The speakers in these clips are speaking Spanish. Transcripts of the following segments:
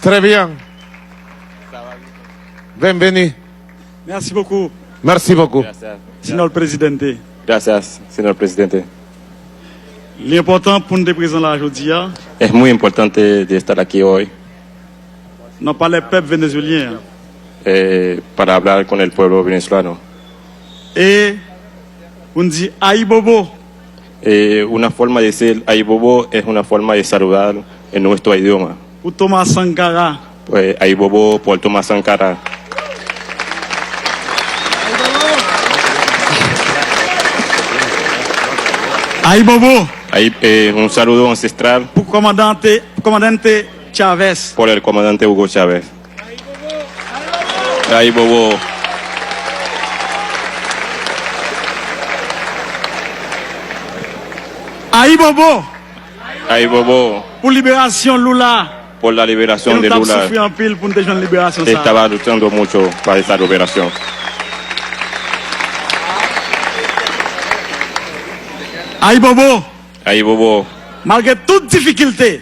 Très bien. Bienvenue. Merci beaucoup, Merci beaucoup. Gracias. señor presidente. Gracias, señor presidente. L'important pour nous présenter là aujourd'hui, Es muy importante de estar aquí hoy non pas les peuples vénézuéliens. para hablar con el pueblo venezolano. Et on dit Aïe Bobo. Una forma de decir ay bobo es una forma de saludar en nuestro idioma. Pour Thomas Sankara. Pues ay bobo por Tomás Sankara. Aïe Bobo. Un saludo ancestral Pour commandante Chavez. por el comandante Hugo Chávez. Ay bobo. Aïe Bobo. Ay bobo Pour libération Lula. por la liberación de Nous avons Lula. souffert en pile pour nous déjouer la libération. Ça. Estaba luchando mucho para esta liberación. Aïe Bobo. Ay bobo. Malgré toute difficulté,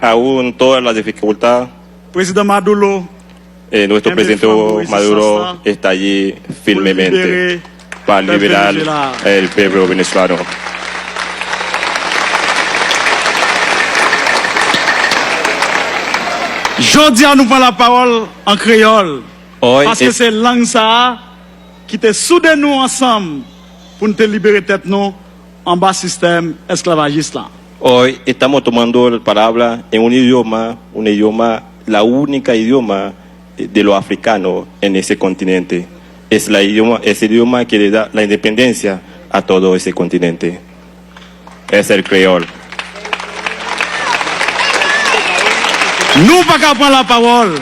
Aún todas las dificultades, président Maduro nuestro En presidente defensa Maduro Moisés está allí pour firmemente libérer para el liberar Venezuela. el pueblo venezolano. Jodi à nous prend la parole en créole. Hoy, Parce que c'est langue ça qui te soude nous ensemble pour nous te libérer tête nous en bas système esclavagiste là. hoy estamos tomando la palabra en un idioma, la única idioma de los africanos en ese continente. Es el idioma que le da la independencia a todo ese continente. Es el creol. Nous pas qu'à prendre la parole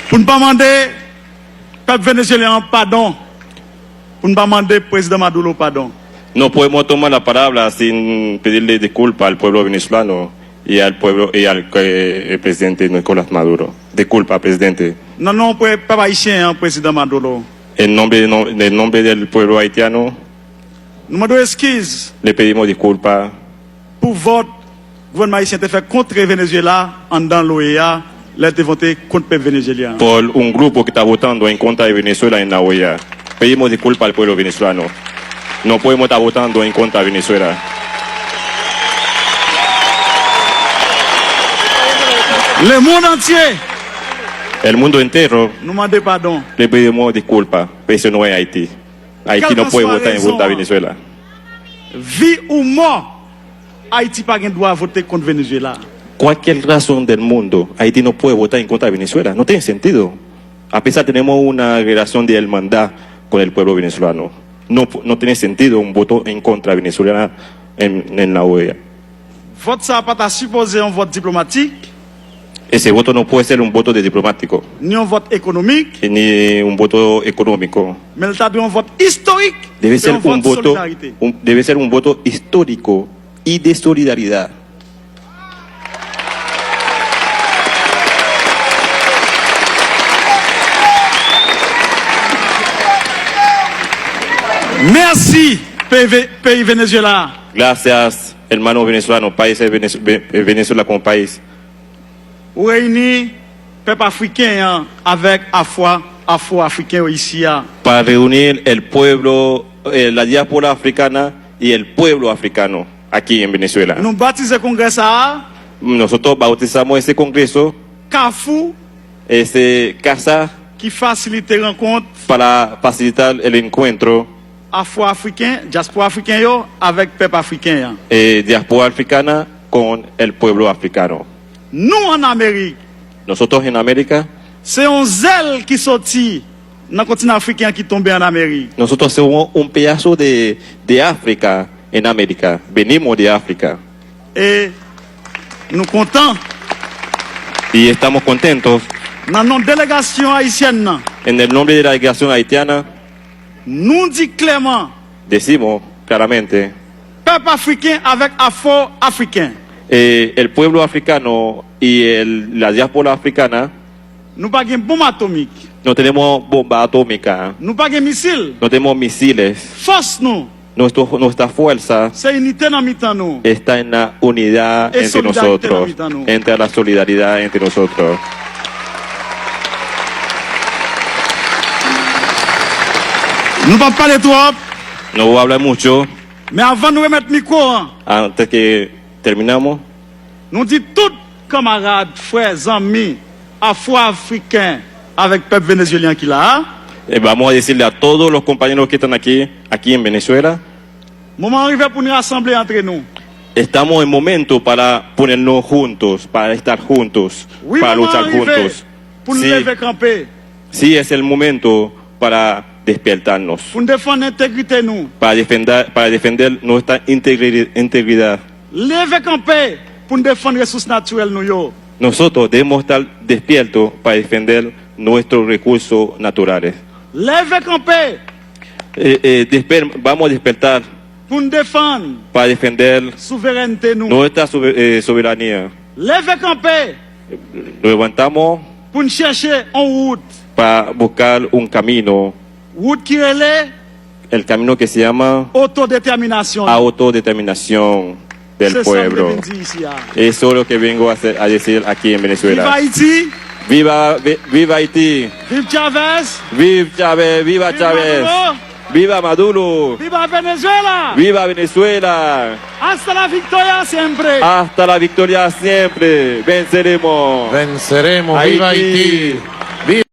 pour ne pas demander peuple vénézuélien pardon, pour ne pas demander président Maduro pardon. No podemos tomar la palabra sin pedirle disculpas al pueblo venezolano y al pueblo y al el presidente Nicolás Maduro. Disculpa, presidente. Non, non, peuple haïtien, hein, président Maduro. En nombre del pueblo haitiano, Nous demandons excuses le pedimos disculpas pour votre gouvernement haïtien te fait contre Venezuela en dans l'OEA, là te voté contre le peuple vénézuélien. por un grupo que está votando en contra de Venezuela en la OEA. Pedimos disculpas al pueblo venezolano. No podemos estar votando en contra de Venezuela. Le monde entier El mundo entero nous demande pardon. le pedimos disculpas, pero eso no es Haití. Haití no puede votar en contra de Venezuela. Vie ou mort, Haïti pas droit voter contre Venezuela. Cualquier razón del mundo, Haití no puede votar en contra de Venezuela. No tiene sentido. A pesar tenemos una relación de hermandad con el pueblo venezolano. No tiene sentido un voto en contra de Venezuela en la OEA. Vote ça pas supposé un vote diplomatique, Ese voto no puede ser un voto de diplomático, ni un vote économique, ni un voto económico. mais il un vote historique. Debe c'est ser un vote un de voto, solidarité. debe ser un voto histórico y de solidaridad. Merci, pays Venezuela. Gracias, hermanos venezolanos, países Venezuela como país. Ou réunis peuple africain hein, avec afro-africain ici. Hein. Para reunir el pueblo, la diáspora africana y el pueblo africano aquí en Venezuela. Nous baptisons le congrès ça, Nosotros bautizamos ese congreso, Carrefour, ese casa, qui facilite les rencontres para facilitar el encuentro afro-africain, diaspora africain yo, avec peuple africain. Hein. diáspora africana con el pueblo africano. Nous en Amérique, Nosotros en América, c'est un zèle qui sortit dans le continent africain qui tombait en Amérique. nosotros somos un pedazo de África en América. Venimos de África Et nous comptons y estamos contentos. dans notre délégation haïtienne, nan, En el nombre de la delegación haitiana, nous dit clairement, decimos claramente, peuple africain avec afro-africain. el pueblo africano y la diáspora africana Nous pas de bombe atomique, no tenemos bomba atómica, nous pas de missile. no tenemos misiles. Force nous, Nuestra fuerza c'est unité dans mi-temps nous. está en la unidad Y entre solidaridad nosotros, entre nosotros. entre la solidaridad entre nosotros. Nous ne pouvons pas parler trop, No voy a hablar mucho mais avant de nous remettre le micro, hein, antes que terminamos. nous disons tous camarades, frères, amis, afro-africains, avec le peuple vénézuélien qui est là. Vamos a decirle a todos los compañeros que están aquí en Venezuela, Moment arrivé pour nous rassembler entre nous. estamos en momento para ponernos juntos, para estar juntos, Oui, para moment luchar arrivé juntos. pour nous Sí, lever camper, sí es el momento para despertarnos, pour nous défendre l'intégrité nous. para defender nuestra integridad. Lever camper pour nous défendre les ressources naturelles nous yo. Nosotros debemos estar despiertos para defender nuestros recursos naturales. Lever camper Vamos a despertar pour nous défendre para defender la souveraineté nous. nuestra soberanía. Lever camper Nos levantamos pour nous chercher en route. para buscar un camino, Route qui relève el camino que se llama autodétermination. autodeterminación del C'est ça que pueblo. je viens dire ici. Ah. Eso es lo que vengo a decir aquí en Viva Venezuela. Haïti, Viva Haití, vive Chavez, viva Chávez, viva Viva Chávez, Maduro. viva Maduro, viva Venezuela. viva Venezuela. Hasta la victoria siempre. Hasta la victoria siempre. Venceremos. Venceremos. ¡Viva Haití. Haití! ¡Viva!